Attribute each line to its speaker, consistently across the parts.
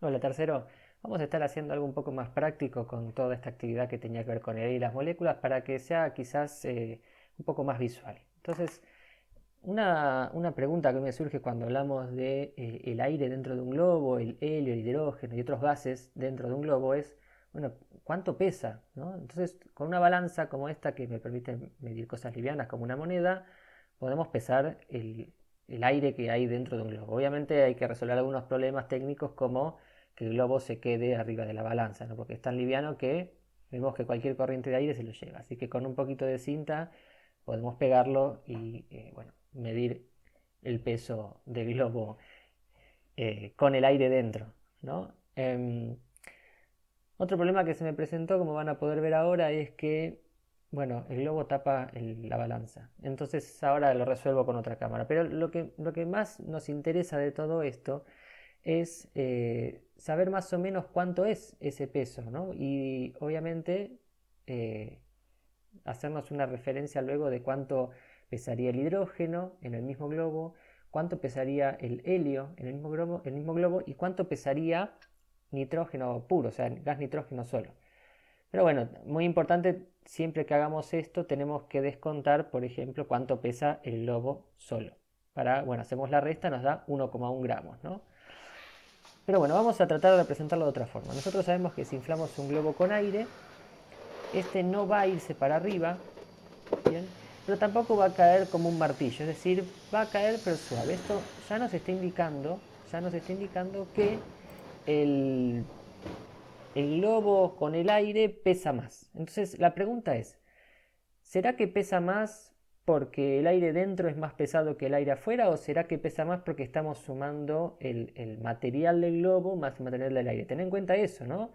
Speaker 1: Hola, tercero. Vamos a estar haciendo algo un poco más práctico con toda esta actividad que tenía que ver con el aire y las moléculas para que sea quizás un poco más visual. Entonces, una pregunta que me surge cuando hablamos de el aire dentro de un globo, el helio, el hidrógeno y otros gases dentro de un globo es, bueno, ¿cuánto pesa? ¿No? Entonces, con una balanza como esta que me permite medir cosas livianas como una moneda, podemos pesar el aire que hay dentro de un globo. Obviamente hay que resolver algunos problemas técnicos como que el globo se quede arriba de la balanza, ¿no? Porque es tan liviano que vemos que cualquier corriente de aire se lo lleva. Así que con un poquito de cinta podemos pegarlo y bueno, medir el peso del globo con el aire dentro, ¿no? Otro problema que se me presentó, como van a poder ver ahora, es que, bueno, el globo tapa la balanza. Entonces ahora lo resuelvo con otra cámara. Pero lo que más nos interesa de todo esto es saber más o menos cuánto es ese peso, ¿no? Y obviamente eh, hacernos una referencia luego de cuánto pesaría el hidrógeno en el mismo globo, cuánto pesaría el helio en el mismo globo y cuánto pesaría nitrógeno puro, o sea, gas nitrógeno solo. Pero bueno, muy importante, siempre que hagamos esto tenemos que descontar, por ejemplo, cuánto pesa el globo solo. Bueno, hacemos la resta, nos da 1,1 gramos, ¿no? Pero bueno, vamos a tratar de representarlo de otra forma. Nosotros sabemos que si inflamos un globo con aire, este no va a irse para arriba, ¿bien? Pero tampoco va a caer como un martillo, es decir, va a caer pero suave. Esto ya nos está indicando que el, el globo con el aire pesa más. Entonces la pregunta es, ¿será que pesa más porque el aire dentro es más pesado que el aire afuera o será que pesa más porque estamos sumando el material del globo más el material del aire? Ten en cuenta eso, ¿no?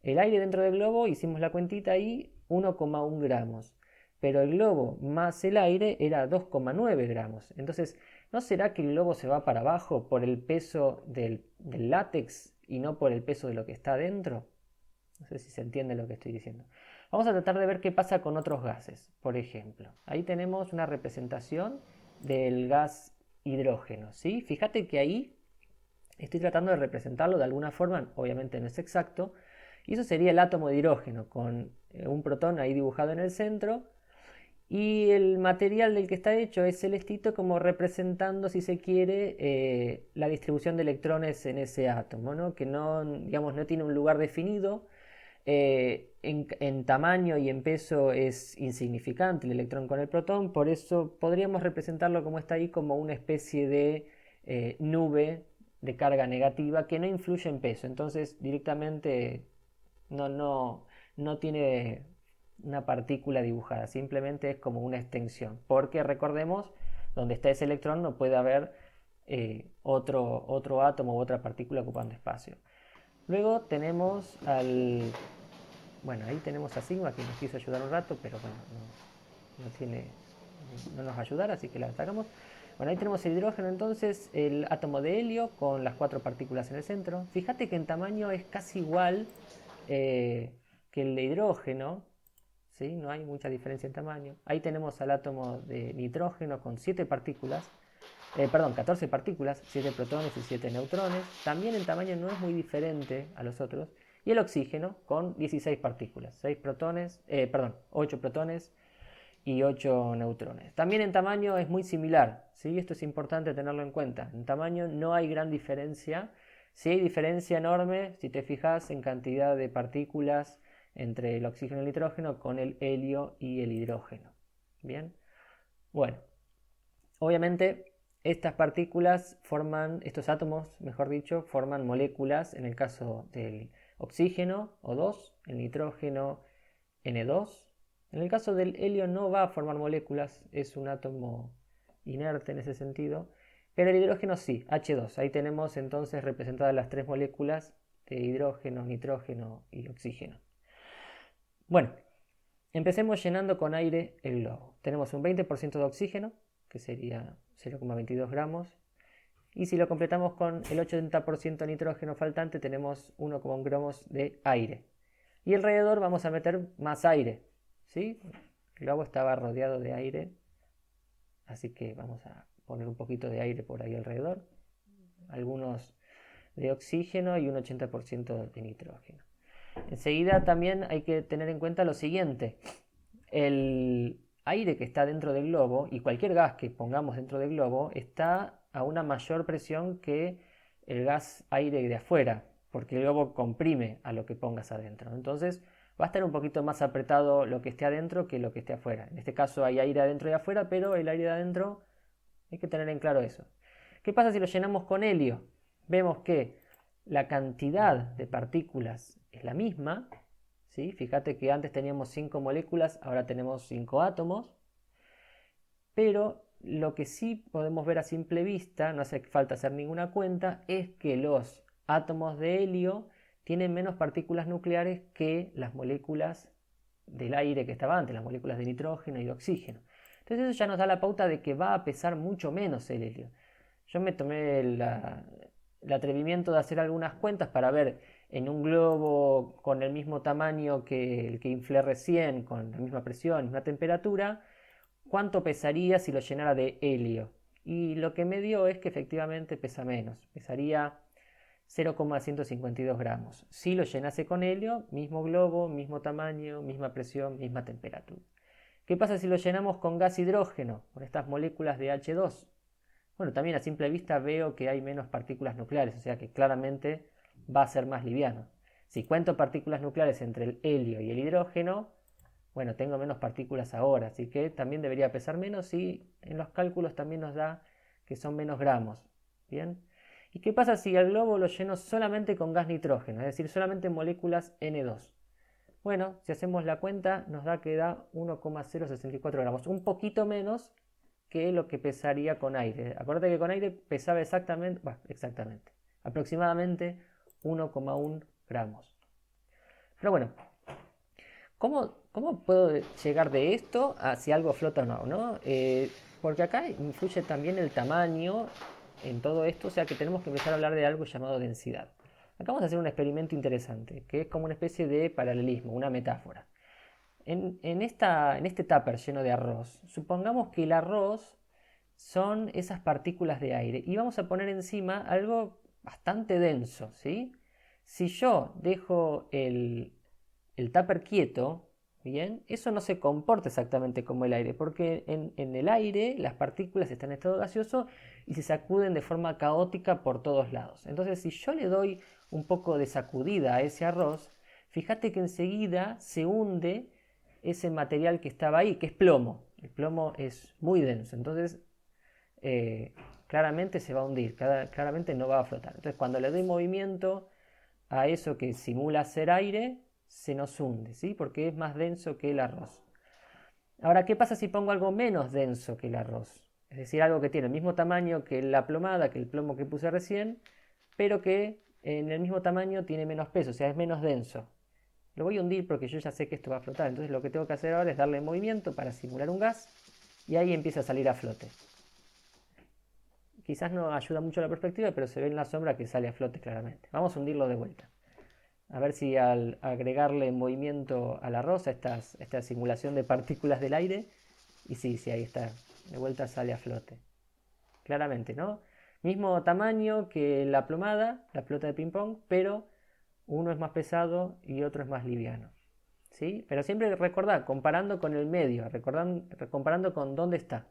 Speaker 1: El aire dentro del globo, hicimos la cuentita ahí, 1,1 gramos. Pero el globo más el aire era 2,9 gramos. Entonces, ¿no será que el globo se va para abajo por el peso del látex y no por el peso de lo que está dentro? No sé si se entiende lo que estoy diciendo. Vamos a tratar de ver qué pasa con otros gases. Por ejemplo, ahí tenemos una representación del gas hidrógeno, ¿sí? Fíjate que ahí estoy tratando de representarlo de alguna forma, obviamente no es exacto, y eso sería el átomo de hidrógeno, con un protón ahí dibujado en el centro, y el material del que está hecho es celestito como representando, si se quiere, la distribución de electrones en ese átomo, ¿no? Que no, digamos, no tiene un lugar definido, en tamaño y en peso es insignificante el electrón con el protón, por eso podríamos representarlo como está ahí como una especie de nube de carga negativa que no influye en peso, entonces directamente no tiene una partícula dibujada, simplemente es como una extensión, porque recordemos, donde está ese electrón no puede haber otro átomo u otra partícula ocupando espacio. Luego tenemos bueno, ahí tenemos a Sigma que nos quiso ayudar un rato, pero bueno, no nos va a ayudar, así que la destacamos. Bueno, ahí tenemos el hidrógeno entonces, el átomo de helio con las cuatro partículas en el centro. Fíjate que en tamaño es casi igual que el de hidrógeno, ¿sí? No hay mucha diferencia en tamaño. Ahí tenemos al átomo de nitrógeno con 7 partículas, perdón, 14 partículas, 7 protones y 7 neutrones. También en tamaño no es muy diferente a los otros. Y el oxígeno con 16 partículas, 6 protones, perdón, 8 protones y 8 neutrones. También en tamaño es muy similar, ¿sí? Esto es importante tenerlo en cuenta. En tamaño no hay gran diferencia. Sí hay diferencia enorme, si te fijas, en cantidad de partículas entre el oxígeno y el nitrógeno con el helio y el hidrógeno. Bien, bueno, obviamente estas partículas forman, estos átomos, mejor dicho, forman moléculas en el caso del oxígeno O2, el nitrógeno N2. En el caso del helio no va a formar moléculas, es un átomo inerte en ese sentido, pero el hidrógeno sí, H2. Ahí tenemos entonces representadas las tres moléculas de hidrógeno, nitrógeno y oxígeno. Bueno, empecemos llenando con aire el globo. Tenemos un 20% de oxígeno, que sería 0,22 gramos, y si lo completamos con el 80% de nitrógeno faltante, tenemos 1,1 gramos de aire. Y alrededor vamos a meter más aire, ¿sí? El globo estaba rodeado de aire, así que vamos a poner un poquito de aire por ahí alrededor. Algunos de oxígeno y un 80% de nitrógeno. Enseguida también hay que tener en cuenta lo siguiente. El aire que está dentro del globo y cualquier gas que pongamos dentro del globo está a una mayor presión que el gas aire de afuera, porque el globo comprime a lo que pongas adentro. Entonces va a estar un poquito más apretado lo que esté adentro que lo que esté afuera. En este caso hay aire adentro y afuera, pero el aire de adentro hay que tener en claro eso. ¿Qué pasa si lo llenamos con helio? Vemos que la cantidad de partículas es la misma, ¿sí? Fíjate que antes teníamos 5 moléculas, ahora tenemos 5 átomos, pero lo que sí podemos ver a simple vista, no hace falta hacer ninguna cuenta, es que los átomos de helio tienen menos partículas nucleares que las moléculas del aire que estaba antes, las moléculas de nitrógeno y de oxígeno. Entonces eso ya nos da la pauta de que va a pesar mucho menos el helio. Yo me tomé el atrevimiento de hacer algunas cuentas para ver en un globo con el mismo tamaño que el que inflé recién, con la misma presión, misma temperatura, cuánto pesaría si lo llenara de helio. Y lo que me dio es que efectivamente pesa menos, pesaría 0,152 gramos. Si lo llenase con helio, mismo globo, mismo tamaño, misma presión, misma temperatura. ¿Qué pasa si lo llenamos con gas hidrógeno, con estas moléculas de H2? Bueno, también a simple vista veo que hay menos partículas nucleares, o sea que claramente va a ser más liviano. Si cuento partículas nucleares entre el helio y el hidrógeno, bueno, tengo menos partículas ahora, así que también debería pesar menos y en los cálculos también nos da que son menos gramos. ¿Bien? ¿Y qué pasa si al globo lo lleno solamente con gas nitrógeno, es decir, solamente moléculas N2? Bueno, si hacemos la cuenta nos da que da 1,064 gramos, un poquito menos que lo que pesaría con aire. Acuérdate que con aire pesaba aproximadamente 1,1 gramos. Pero bueno, ¿cómo puedo llegar de esto a si algo flota o no? ¿No? Porque acá influye también el tamaño en todo esto, o sea que tenemos que empezar a hablar de algo llamado densidad. Acá vamos a hacer un experimento interesante, que es como una especie de paralelismo, una metáfora. En este tupper lleno de arroz, supongamos que el arroz son esas partículas de aire y vamos a poner encima algo bastante denso, ¿sí? Si yo dejo el tupper quieto, bien, eso no se comporta exactamente como el aire, porque en el aire las partículas están en estado gaseoso y se sacuden de forma caótica por todos lados. Entonces, si yo le doy un poco de sacudida a ese arroz, fíjate que enseguida se hunde ese material que estaba ahí, que es plomo. El plomo es muy denso, entonces claramente se va a hundir, claramente no va a flotar. Entonces, cuando le doy movimiento a eso que simula ser aire, se nos hunde, ¿sí? Porque es más denso que el arroz. Ahora, ¿qué pasa si pongo algo menos denso que el arroz? Es decir, algo que tiene el mismo tamaño que la plomada, que el plomo que puse recién, pero que en el mismo tamaño tiene menos peso, o sea, es menos denso. Lo voy a hundir porque yo ya sé que esto va a flotar, entonces lo que tengo que hacer ahora es darle movimiento para simular un gas y ahí empieza a salir a flote. Quizás no ayuda mucho la perspectiva, pero se ve en la sombra que sale a flote claramente. Vamos a hundirlo de vuelta. A ver si al agregarle movimiento a la rosa, esta simulación de partículas del aire, y sí, ahí está, de vuelta sale a flote. Claramente, ¿no? Mismo tamaño que la plomada, la pelota de ping-pong, pero uno es más pesado y otro es más liviano. ¿Sí? Pero siempre recordad, comparando con el medio, comparando con dónde está.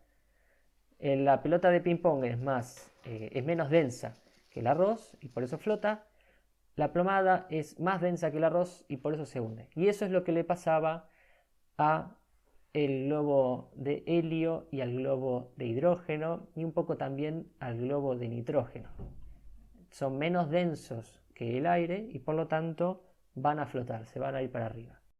Speaker 1: La pelota de ping-pong es menos densa que el arroz y por eso flota. La plomada es más densa que el arroz y por eso se hunde. Y eso es lo que le pasaba a el globo de helio y al globo de hidrógeno y un poco también al globo de nitrógeno. Son menos densos que el aire y por lo tanto van a flotar, se van a ir para arriba.